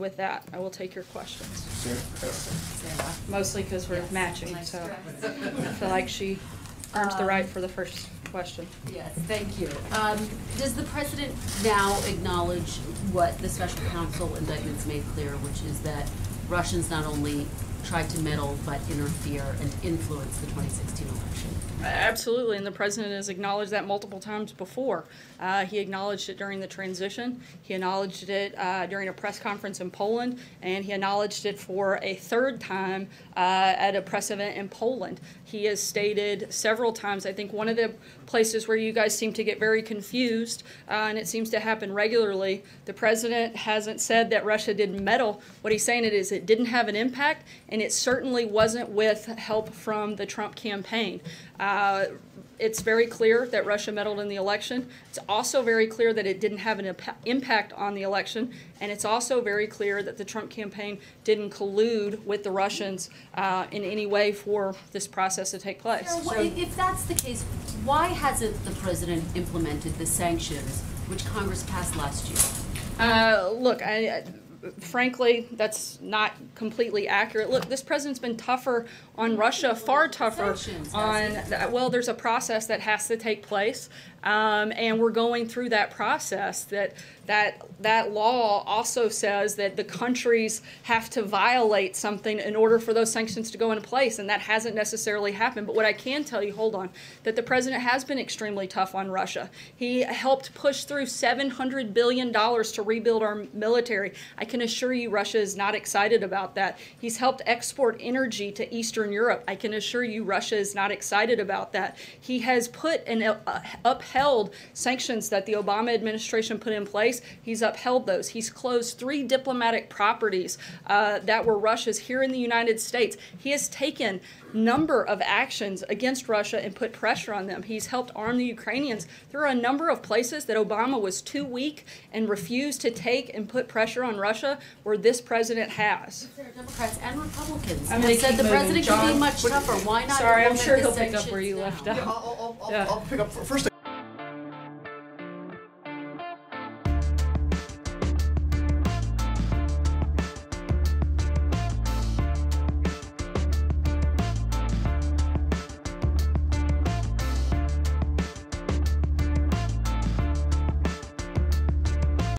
With that, I will take your questions. Sarah. Mostly because we're matching, so I feel like she earns the right for the first question. Yes, thank you. Does the president now acknowledge what the special counsel indictments made clear, which is that Russians not only tried to meddle but interfere and influence the 2016 election? Absolutely, and the president has acknowledged that multiple times before. He acknowledged it during the transition, he acknowledged it during a press conference in Poland, and he acknowledged it for a third time at a press event in Poland. He has stated several times, I think one of the places where you guys seem to get very confused, and it seems to happen regularly, the president hasn't said that Russia didn't meddle. What he's saying is it didn't have an impact, and it certainly wasn't with help from the Trump campaign. It's very clear that Russia meddled in the election. It's also very clear that it didn't have an impact on the election, and it's also very clear that the Trump campaign didn't collude with the Russians in any way for this process to take place. So, if that's the case, why hasn't the president implemented the sanctions which Congress passed last year? Look, frankly, that's not completely accurate. Look, this president's been tougher on Russia, far tougher on, well, there's a process that has to take place, and we're going through that process. That law also says that the countries have to violate something in order for those sanctions to go into place, and that hasn't necessarily happened. But what I can tell you, hold on, that the president has been extremely tough on Russia. He helped push through $700 billion to rebuild our military. I can assure you Russia is not excited about that. He's helped export energy to Eastern Europe. I can assure you Russia is not excited about that. He has put and upheld sanctions that the Obama administration put in place. He's upheld those. He's closed 3 diplomatic properties that were Russia's here in the United States. He has taken a number of actions against Russia and put pressure on them. He's helped arm the Ukrainians. There are a number of places that Obama was too weak and refused to take and put pressure on Russia where this president has. Democrats and Republicans have said the president could be much tougher. Why not? Sorry, I'm sure he'll pick up where you left off. Yeah, I'll pick up. First,